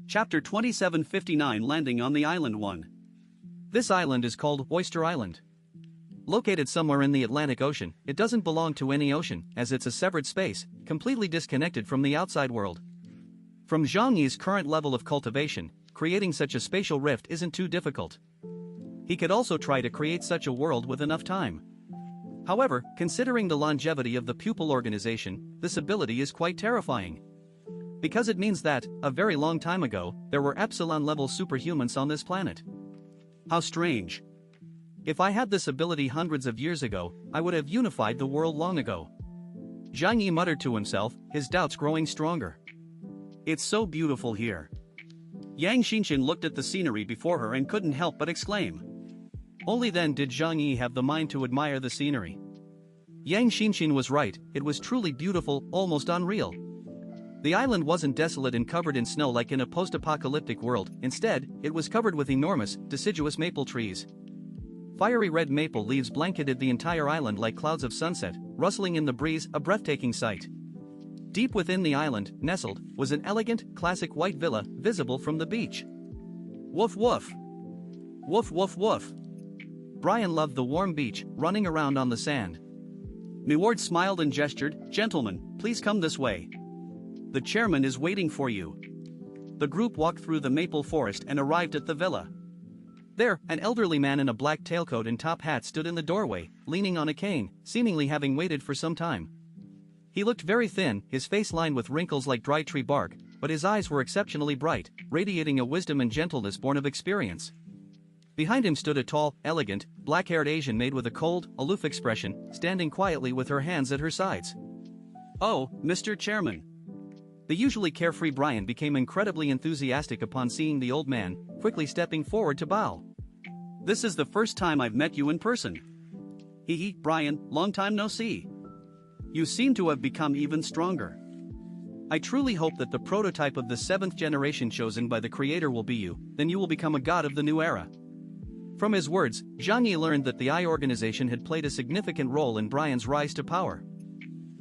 Chapter 2759 Landing on the Island 1. This island is called Oyster Island. Located somewhere in the Atlantic Ocean, it doesn't belong to any ocean, as it's a severed space, completely disconnected from the outside world. From Zhang Yi's current level of cultivation, creating such a spatial rift isn't too difficult. He could also try to create such a world with enough time. However, considering the longevity of the pupil organization, this ability is quite terrifying. Because it means that, a very long time ago, there were epsilon-level superhumans on this planet. How strange. If I had this ability hundreds of years ago, I would have unified the world long ago. Zhang Yi muttered to himself, his doubts growing stronger. It's so beautiful here. Yang Xinxin looked at the scenery before her and couldn't help but exclaim. Only then did Zhang Yi have the mind to admire the scenery. Yang Xinxin was right, it was truly beautiful, almost unreal. The island wasn't desolate and covered in snow like in a post-apocalyptic world, instead, it was covered with enormous, deciduous maple trees. Fiery red maple leaves blanketed the entire island like clouds of sunset, rustling in the breeze, a breathtaking sight. Deep within the island, nestled, was an elegant, classic white villa, visible from the beach. Woof woof. Woof woof woof. Brian loved the warm beach, running around on the sand. Miward smiled and gestured, "Gentlemen, please come this way. The chairman is waiting for you." The group walked through the maple forest and arrived at the villa. There, an elderly man in a black tailcoat and top hat stood in the doorway, leaning on a cane, seemingly having waited for some time. He looked very thin, his face lined with wrinkles like dry tree bark, but his eyes were exceptionally bright, radiating a wisdom and gentleness born of experience. Behind him stood a tall, elegant, black-haired Asian maid with a cold, aloof expression, standing quietly with her hands at her sides. "Oh, Mr. Chairman." The usually carefree Brian became incredibly enthusiastic upon seeing the old man, quickly stepping forward to bow. "This is the first time I've met you in person." "Hee, Brian, long time no see. You seem to have become even stronger." "I truly hope that the prototype of the 7th generation chosen by the Creator will be you, then you will become a god of the new era." From his words, Zhang Yi learned that the I organization had played a significant role in Brian's rise to power.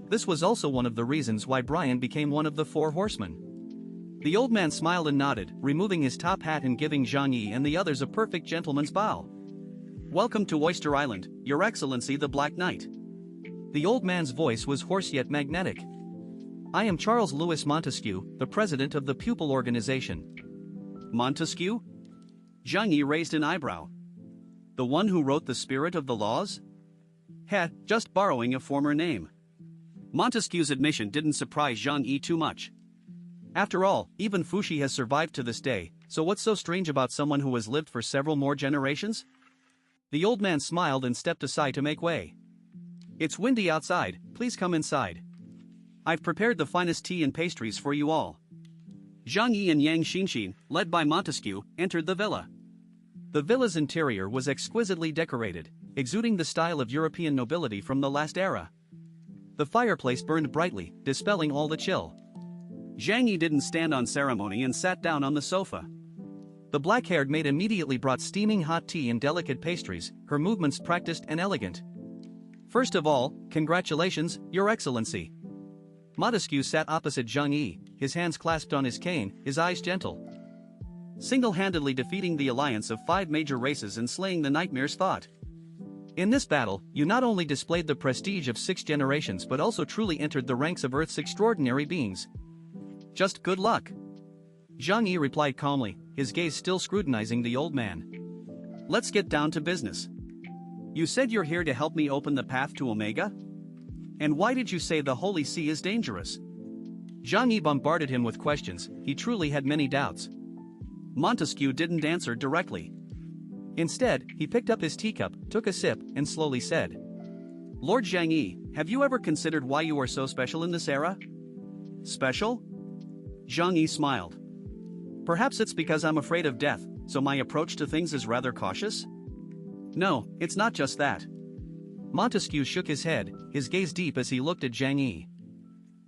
This was also one of the reasons why Brian became one of the 4 horsemen. The old man smiled and nodded, removing his top hat and giving Zhang Yi and the others a perfect gentleman's bow. "Welcome to Oyster Island, Your Excellency the Black Knight." The old man's voice was hoarse yet magnetic. "I am Charles Louis Montesquieu, the president of the pupil organization." "Montesquieu?" Zhang Yi raised an eyebrow. "The one who wrote the Spirit of the Laws?" "Heh, just borrowing a former name." Montesquieu's admission didn't surprise Zhang Yi too much. After all, even Fuxi has survived to this day, so what's so strange about someone who has lived for several more generations? The old man smiled and stepped aside to make way. "It's windy outside, please come inside. I've prepared the finest tea and pastries for you all." Zhang Yi and Yang Xinxin, led by Montesquieu, entered the villa. The villa's interior was exquisitely decorated, exuding the style of European nobility from the last era. The fireplace burned brightly, dispelling all the chill. Zhang Yi didn't stand on ceremony and sat down on the sofa. The black-haired maid immediately brought steaming hot tea and delicate pastries, her movements practiced and elegant. "First of all, congratulations, Your Excellency." Montesquieu sat opposite Zhang Yi, his hands clasped on his cane, his eyes gentle. "Single-handedly defeating the alliance of 5 major races and slaying the nightmare's thought. In this battle, you not only displayed the prestige of 6 generations but also truly entered the ranks of Earth's extraordinary beings. Just good luck." Zhang Yi replied calmly, his gaze still scrutinizing the old man. "Let's get down to business. You said you're here to help me open the path to Omega? And why did you say the Holy See is dangerous?" Zhang Yi bombarded him with questions, he truly had many doubts. Montesquieu didn't answer directly. Instead, he picked up his teacup, took a sip, and slowly said, "Lord Zhang Yi, have you ever considered why you are so special in this era?" "Special?" Zhang Yi smiled. "Perhaps it's because I'm afraid of death, so my approach to things is rather cautious?" "No, it's not just that." Montesquieu shook his head, his gaze deep as he looked at Zhang Yi.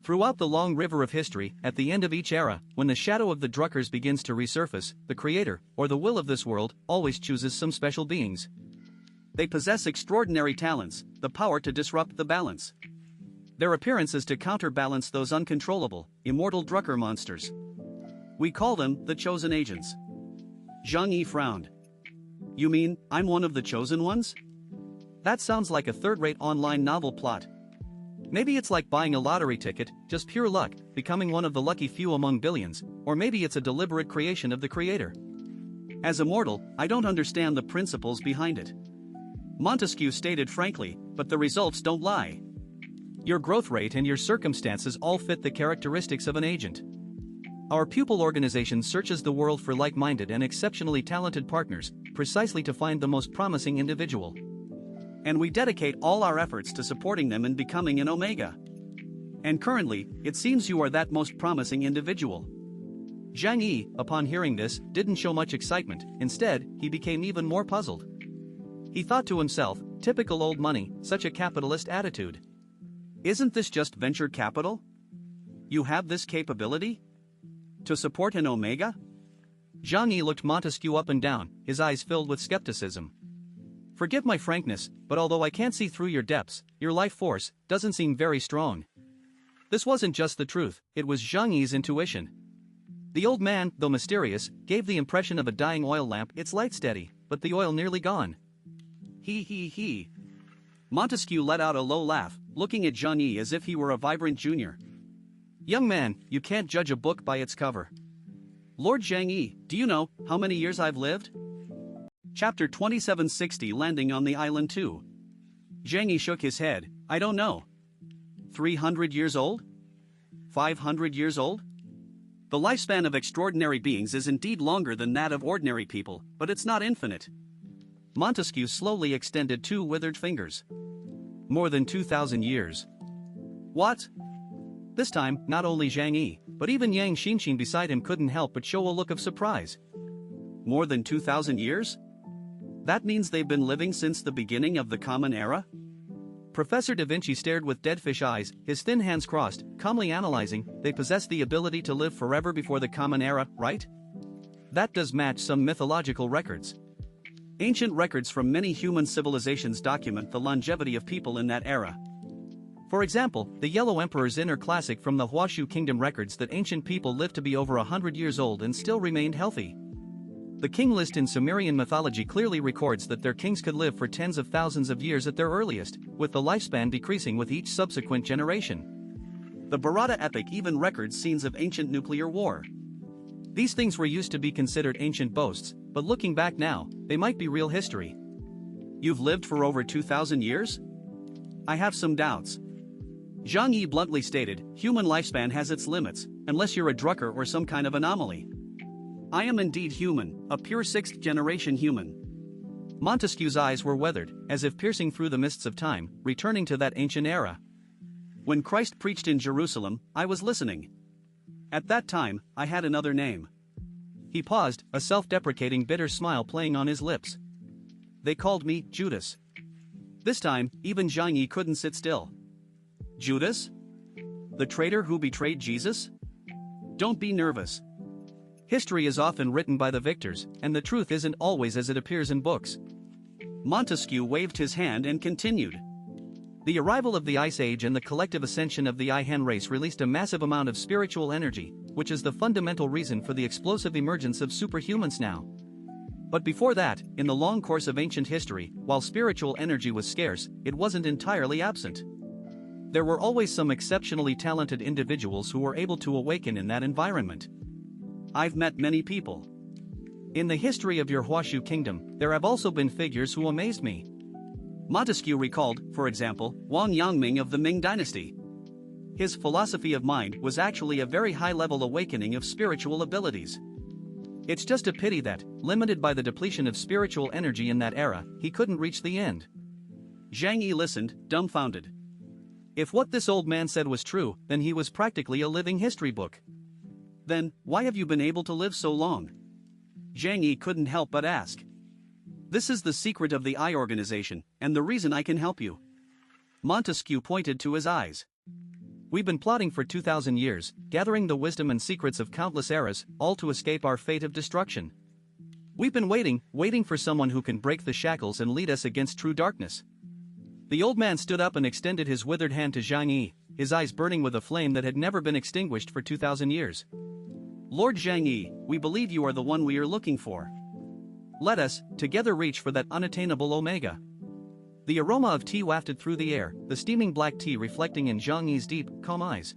Throughout the long river of history, at the end of each era, when the shadow of the Druckers begins to resurface, the creator, or the will of this world, always chooses some special beings. They possess extraordinary talents, the power to disrupt the balance. Their appearance is to counterbalance those uncontrollable, immortal Drucker monsters. We call them the chosen agents. Zhang Yi frowned. You mean, I'm one of the chosen ones? That sounds like a third-rate online novel plot. Maybe it's like buying a lottery ticket, just pure luck, becoming one of the lucky few among billions, or maybe it's a deliberate creation of the creator. As a mortal, I don't understand the principles behind it. Montesquieu stated frankly, but the results don't lie. Your growth rate and your circumstances all fit the characteristics of an agent. Our pupil organization searches the world for like-minded and exceptionally talented partners, precisely to find the most promising individual. And we dedicate all our efforts to supporting them in becoming an Omega. And currently, it seems you are that most promising individual. Zhang Yi, upon hearing this, didn't show much excitement. Instead, he became even more puzzled. He thought to himself, typical old money, such a capitalist attitude. Isn't this just venture capital? You have this capability? To support an Omega? Zhang Yi looked Montesquieu up and down, his eyes filled with skepticism. Forgive my frankness, but although I can't see through your depths, your life force doesn't seem very strong. This wasn't just the truth, it was Zhang Yi's intuition. The old man, though mysterious, gave the impression of a dying oil lamp, its light steady, but the oil nearly gone. He. Montesquieu let out a low laugh, looking at Zhang Yi as if he were a vibrant junior. Young man, you can't judge a book by its cover. Lord Zhang Yi, do you know how many years I've lived? Chapter 2760 Landing on the Island 2. Zhang Yi shook his head, I don't know. 300 years old? 500 years old? The lifespan of extraordinary beings is indeed longer than that of ordinary people, but it's not infinite. Montesquieu slowly extended two withered fingers. More than 2,000 years. What? This time, not only Zhang Yi, but even Yang Xinxin beside him couldn't help but show a look of surprise. More than 2,000 years? That means they've been living since the beginning of the Common Era? Professor Da Vinci stared with dead fish eyes, his thin hands crossed, calmly analyzing. They possess the ability to live forever before the Common Era, right? That does match some mythological records. Ancient records from many human civilizations document the longevity of people in that era. For example, the Yellow Emperor's Inner Classic from the Huashu Kingdom records that ancient people lived to be over 100 years old and still remained healthy. The king list in Sumerian mythology clearly records that their kings could live for tens of thousands of years at their earliest, with the lifespan decreasing with each subsequent generation. The Bharata epic even records scenes of ancient nuclear war. These things were used to be considered ancient boasts, but looking back now, they might be real history. You've lived for over 2,000 years? I have some doubts. Zhang Yi bluntly stated, human lifespan has its limits, unless you're a drucker or some kind of anomaly. I am indeed human, a pure sixth-generation human. Montesquieu's eyes were weathered, as if piercing through the mists of time, returning to that ancient era. When Christ preached in Jerusalem, I was listening. At that time, I had another name. He paused, a self-deprecating bitter smile playing on his lips. They called me Judas. This time, even Zhang Yi couldn't sit still. Judas? The traitor who betrayed Jesus? Don't be nervous. History is often written by the victors, and the truth isn't always as it appears in books. Montesquieu waved his hand and continued. The arrival of the Ice Age and the collective ascension of the Ihan race released a massive amount of spiritual energy, which is the fundamental reason for the explosive emergence of superhumans now. But before that, in the long course of ancient history, while spiritual energy was scarce, it wasn't entirely absent. There were always some exceptionally talented individuals who were able to awaken in that environment. I've met many people. In the history of your Huashu kingdom, there have also been figures who amazed me. Montesquieu recalled, for example, Wang Yangming of the Ming dynasty. His philosophy of mind was actually a very high-level awakening of spiritual abilities. It's just a pity that, limited by the depletion of spiritual energy in that era, he couldn't reach the end. Zhang Yi listened, dumbfounded. If what this old man said was true, then he was practically a living history book. Then, why have you been able to live so long? Zhang Yi couldn't help but ask. This is the secret of the I organization, and the reason I can help you. Montesquieu pointed to his eyes. We've been plotting for 2,000 years, gathering the wisdom and secrets of countless eras, all to escape our fate of destruction. We've been waiting for someone who can break the shackles and lead us against true darkness. The old man stood up and extended his withered hand to Zhang Yi, his eyes burning with a flame that had never been extinguished for 2,000 years. Lord Zhang Yi, we believe you are the one we are looking for. Let us, together, reach for that unattainable omega. The aroma of tea wafted through the air, the steaming black tea reflecting in Zhang Yi's deep, calm eyes.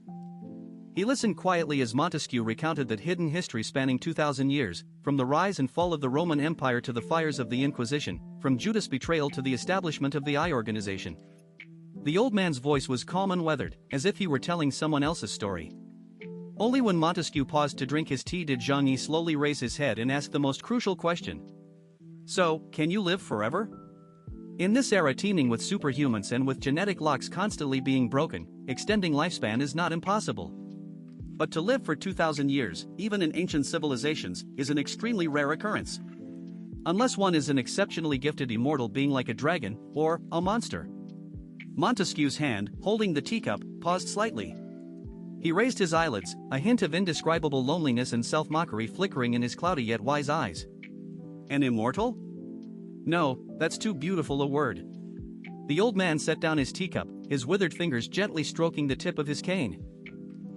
He listened quietly as Montesquieu recounted that hidden history spanning 2,000 years, from the rise and fall of the Roman Empire to the fires of the Inquisition, from Judas' betrayal to the establishment of the I organization. The old man's voice was calm and weathered, as if he were telling someone else's story. Only when Montesquieu paused to drink his tea did Zhang Yi slowly raise his head and ask the most crucial question. So, can you live forever? In this era teeming with superhumans and with genetic locks constantly being broken, extending lifespan is not impossible. But to live for 2,000 years, even in ancient civilizations, is an extremely rare occurrence. Unless one is an exceptionally gifted immortal being like a dragon, or a monster. Montesquieu's hand, holding the teacup, paused slightly. He raised his eyelids, a hint of indescribable loneliness and self-mockery flickering in his cloudy yet wise eyes. An immortal? No, that's too beautiful a word. The old man set down his teacup, his withered fingers gently stroking the tip of his cane.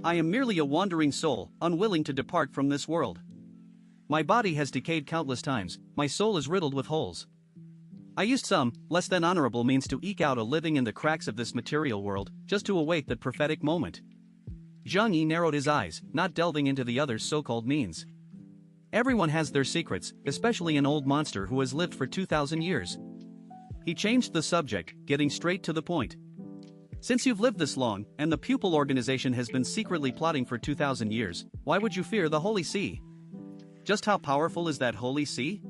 I am merely a wandering soul, unwilling to depart from this world. My body has decayed countless times, my soul is riddled with holes. I used some, less than honorable means to eke out a living in the cracks of this material world, just to await that prophetic moment. Zhang Yi narrowed his eyes, not delving into the other's so-called means. Everyone has their secrets, especially an old monster who has lived for 2,000 years. He changed the subject, getting straight to the point. Since you've lived this long, and the pupil organization has been secretly plotting for 2,000 years, why would you fear the Holy See? Just how powerful is that Holy See?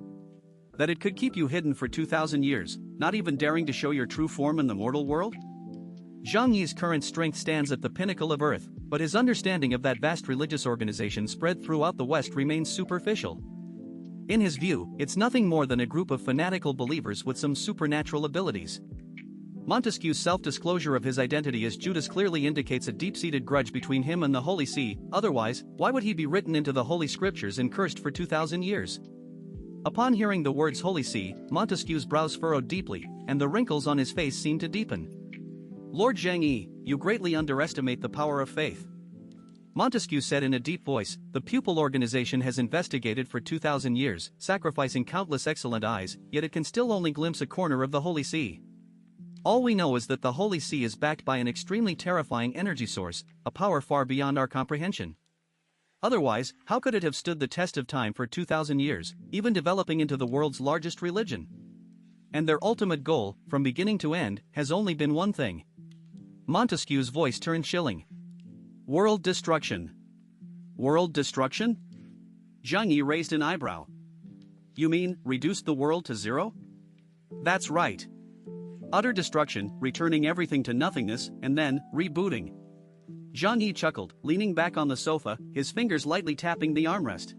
That it could keep you hidden for 2,000 years, not even daring to show your true form in the mortal world? Zhang Yi's current strength stands at the pinnacle of Earth, but his understanding of that vast religious organization spread throughout the West remains superficial. In his view, it's nothing more than a group of fanatical believers with some supernatural abilities. Montesquieu's self-disclosure of his identity as Judas clearly indicates a deep-seated grudge between him and the Holy See, otherwise, why would he be written into the Holy Scriptures and cursed for 2,000 years? Upon hearing the words Holy See, Montesquieu's brows furrowed deeply, and the wrinkles on his face seemed to deepen. Lord Zhang Yi, you greatly underestimate the power of faith. Montesquieu said in a deep voice, the pupil organization has investigated for 2,000 years, sacrificing countless excellent eyes, yet it can still only glimpse a corner of the Holy See. All we know is that the Holy See is backed by an extremely terrifying energy source, a power far beyond our comprehension. Otherwise, how could it have stood the test of time for 2,000 years, even developing into the world's largest religion? And their ultimate goal, from beginning to end, has only been one thing. Montesquieu's voice turned chilling. World destruction. World destruction? Zhang Yi raised an eyebrow. You mean, reduce the world to zero? That's right. Utter destruction, returning everything to nothingness, and then, rebooting. Zhang Yi chuckled, leaning back on the sofa, his fingers lightly tapping the armrest.